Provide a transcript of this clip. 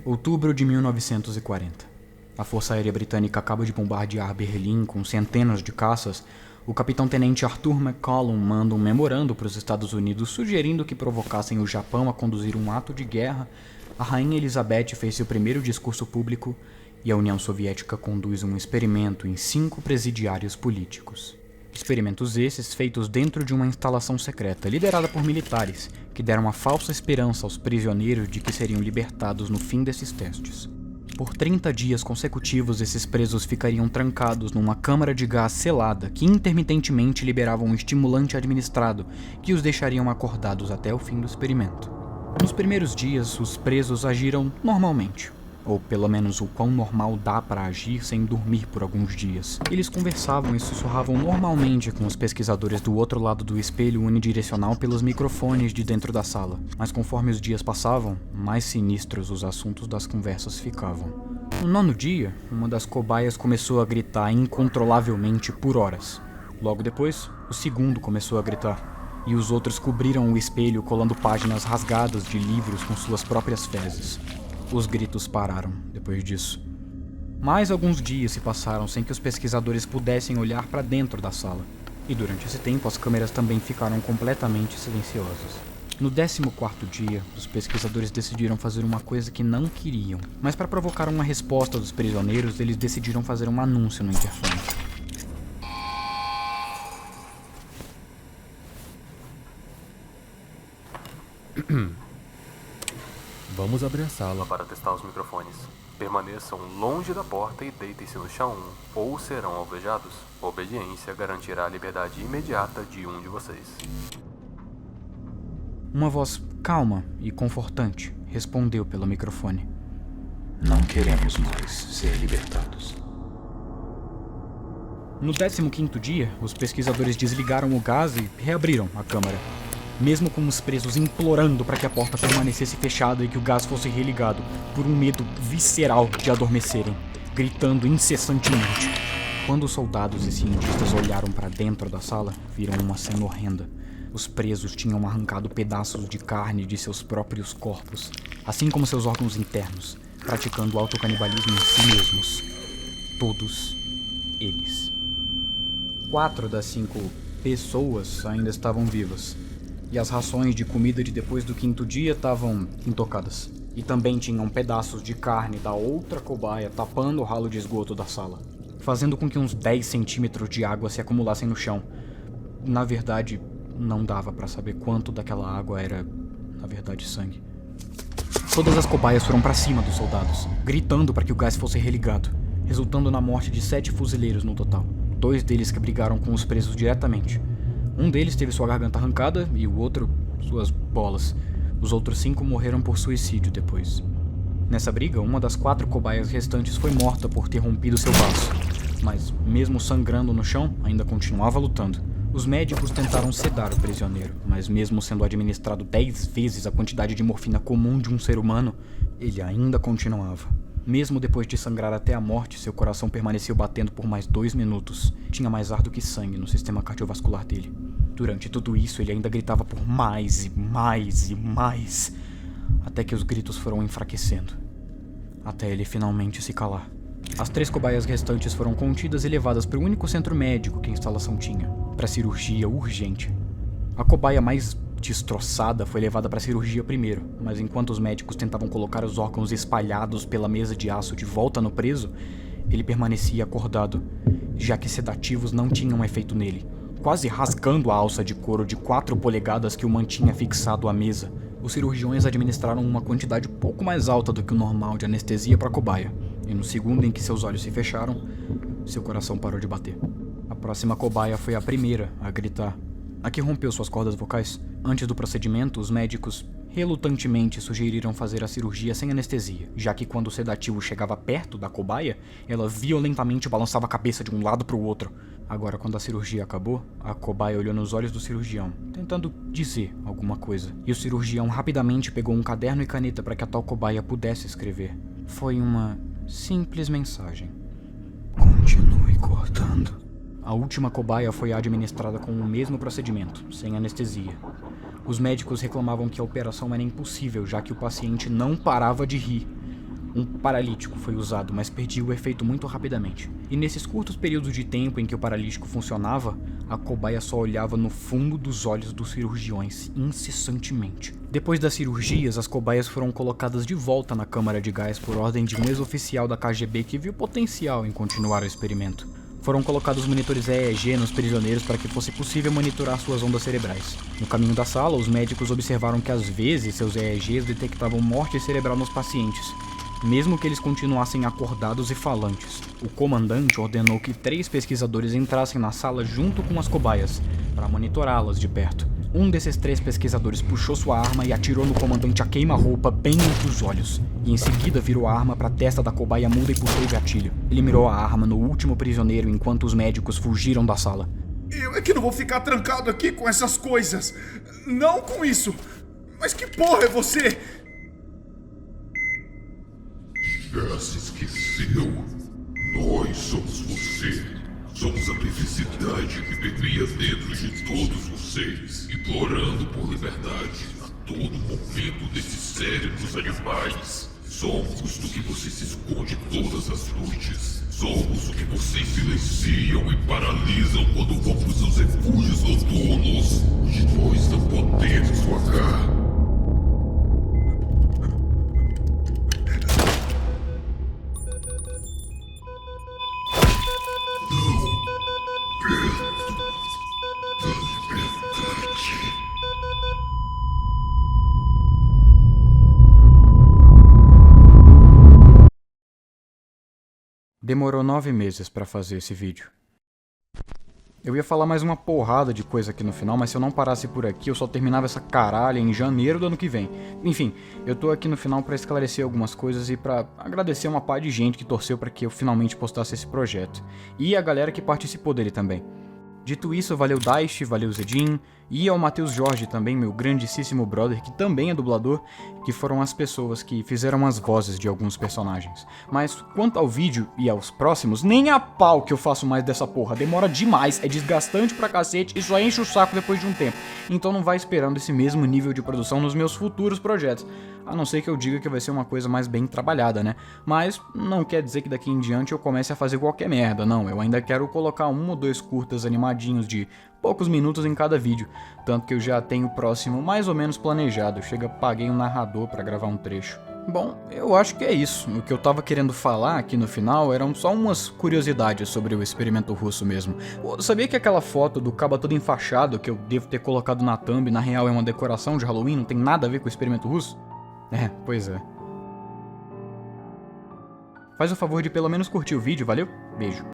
Outubro de 1940. A Força Aérea Britânica acaba de bombardear Berlim com centenas de caças. O capitão-tenente Arthur McCollum manda um memorando para os Estados Unidos sugerindo que provocassem o Japão a conduzir um ato de guerra. A Rainha Elizabeth fez seu primeiro discurso público e a União Soviética conduz um experimento em 5 presidiários políticos. Experimentos esses feitos dentro de uma instalação secreta, liderada por militares, que deram a falsa esperança aos prisioneiros de que seriam libertados no fim desses testes. Por 30 dias consecutivos, esses presos ficariam trancados numa câmara de gás selada que intermitentemente liberava um estimulante administrado que os deixariam acordados até o fim do experimento. Nos primeiros dias, os presos agiram normalmente. Ou pelo menos o quão normal dá para agir sem dormir por alguns dias. Eles conversavam e sussurravam normalmente com os pesquisadores do outro lado do espelho unidirecional pelos microfones de dentro da sala. Mas conforme os dias passavam, mais sinistros os assuntos das conversas ficavam. No 9º dia, uma das cobaias começou a gritar incontrolavelmente por horas. Logo depois, o segundo começou a gritar. E os outros cobriram o espelho colando páginas rasgadas de livros com suas próprias fezes. Os gritos pararam depois disso. Mais alguns dias se passaram sem que os pesquisadores pudessem olhar para dentro da sala. E durante esse tempo as câmeras também ficaram completamente silenciosas. No 14º dia, os pesquisadores decidiram fazer uma coisa que não queriam. Mas para provocar uma resposta dos prisioneiros, eles decidiram fazer um anúncio no interfone. Vamos abrir a sala para testar os microfones. Permaneçam longe da porta e deitem-se no chão ou serão alvejados. Obediência garantirá a liberdade imediata de um de vocês. Uma voz calma e confortante respondeu pelo microfone. Não queremos mais ser libertados. No 15º dia, os pesquisadores desligaram o gás e reabriram a câmara. Mesmo com os presos implorando para que a porta permanecesse fechada e que o gás fosse religado, por um medo visceral de adormecerem, gritando incessantemente. Quando os soldados e cientistas olharam para dentro da sala, viram uma cena horrenda. Os presos tinham arrancado pedaços de carne de seus próprios corpos, assim como seus órgãos internos, praticando autocanibalismo em si mesmos. Todos eles. 4 das 5 pessoas ainda estavam vivas. E as rações de comida de depois do 5º dia estavam intocadas. E também tinham pedaços de carne da outra cobaia tapando o ralo de esgoto da sala, fazendo com que uns 10 centímetros de água se acumulassem no chão. Na verdade, não dava pra saber quanto daquela água era, na verdade, sangue. Todas as cobaias foram pra cima dos soldados, gritando para que o gás fosse religado, resultando na morte de 7 fuzileiros no total. 2 deles que brigaram com os presos diretamente. Um deles teve sua garganta arrancada e o outro, suas bolas. Os outros 5 morreram por suicídio depois. Nessa briga, uma das 4 cobaias restantes foi morta por ter rompido seu braço. Mas, mesmo sangrando no chão, ainda continuava lutando. Os médicos tentaram sedar o prisioneiro, mas mesmo sendo administrado 10 vezes a quantidade de morfina comum de um ser humano, ele ainda continuava. Mesmo depois de sangrar até a morte, seu coração permaneceu batendo por mais 2 minutos. Tinha mais ar do que sangue no sistema cardiovascular dele. Durante tudo isso, ele ainda gritava por mais e mais e mais, até que os gritos foram enfraquecendo, até ele finalmente se calar. As 3 cobaias restantes foram contidas e levadas para o único centro médico que a instalação tinha, para cirurgia urgente. A cobaia mais destroçada foi levada para cirurgia primeiro, mas enquanto os médicos tentavam colocar os órgãos espalhados pela mesa de aço de volta no preso, ele permanecia acordado, já que sedativos não tinham efeito nele, quase rasgando a alça de couro de 4 polegadas que o mantinha fixado à mesa. Os cirurgiões administraram uma quantidade pouco mais alta do que o normal de anestesia para a cobaia, e no segundo em que seus olhos se fecharam, seu coração parou de bater. A próxima cobaia foi a primeira a gritar, a que rompeu suas cordas vocais. Antes do procedimento, os médicos relutantemente sugeriram fazer a cirurgia sem anestesia, já que quando o sedativo chegava perto da cobaia, ela violentamente balançava a cabeça de um lado para o outro. Agora, quando a cirurgia acabou, a cobaia olhou nos olhos do cirurgião, tentando dizer alguma coisa, e o cirurgião rapidamente pegou um caderno e caneta para que a tal cobaia pudesse escrever. Foi uma simples mensagem. Continue cortando. A última cobaia foi administrada com o mesmo procedimento, sem anestesia. Os médicos reclamavam que a operação era impossível, já que o paciente não parava de rir. Um paralítico foi usado, mas perdia o efeito muito rapidamente. E nesses curtos períodos de tempo em que o paralítico funcionava, a cobaia só olhava no fundo dos olhos dos cirurgiões, incessantemente. Depois das cirurgias, as cobaias foram colocadas de volta na câmara de gás por ordem de um ex-oficial da KGB que viu potencial em continuar o experimento. Foram colocados monitores EEG nos prisioneiros para que fosse possível monitorar suas ondas cerebrais. No caminho da sala, os médicos observaram que às vezes seus EEGs detectavam morte cerebral nos pacientes, mesmo que eles continuassem acordados e falantes. O comandante ordenou que 3 pesquisadores entrassem na sala junto com as cobaias, para monitorá-las de perto. Um desses 3 pesquisadores puxou sua arma e atirou no comandante a queima-roupa bem entre os olhos, e em seguida virou a arma para a testa da cobaia muda e puxou o gatilho. Ele mirou a arma no último prisioneiro enquanto os médicos fugiram da sala. Eu é que não vou ficar trancado aqui com essas coisas. Não com isso. Mas que porra é você? Já se esqueceu? Nós somos você. Somos a perversidade que permeia dentro de todos vocês, implorando por liberdade a todo momento desses cérebros animais. Somos do que você se esconde todas as noites. Somos o que vocês silenciam e paralisam quando vão para os seus refúgios noturnos, onde nós não podemos vagar. Demorou 9 meses pra fazer esse vídeo. Eu ia falar mais uma porrada de coisa aqui no final, mas se eu não parasse por aqui, eu só terminava essa caralha em janeiro do ano que vem. Enfim, eu tô aqui no final pra esclarecer algumas coisas e pra agradecer uma par de gente que torceu pra que eu finalmente postasse esse projeto. E a galera que participou dele também. Dito isso, valeu Daish, valeu Zedin, e ao Matheus Jorge também, meu grandíssimo brother, que também é dublador, que foram as pessoas que fizeram as vozes de alguns personagens. Mas quanto ao vídeo e aos próximos, nem a pau que eu faço mais dessa porra, demora demais, é desgastante pra cacete e só enche o saco depois de um tempo. Então não vai esperando esse mesmo nível de produção nos meus futuros projetos, a não ser que eu diga que vai ser uma coisa mais bem trabalhada, né? Mas não quer dizer que daqui em diante eu comece a fazer qualquer merda, não. Eu ainda quero colocar 1 ou 2 curtas animadinhos de poucos minutos em cada vídeo, tanto que eu já tenho o próximo mais ou menos planejado. Chega, paguei um narrador pra gravar um trecho. Bom, eu acho que é isso. O que eu tava querendo falar aqui no final eram só umas curiosidades sobre o experimento russo mesmo. Sabia que aquela foto do caba todo enfaixado que eu devo ter colocado na thumb, na real é uma decoração de Halloween, não tem nada a ver com o experimento russo? É, pois é. Faz o favor de pelo menos curtir o vídeo, valeu? Beijo.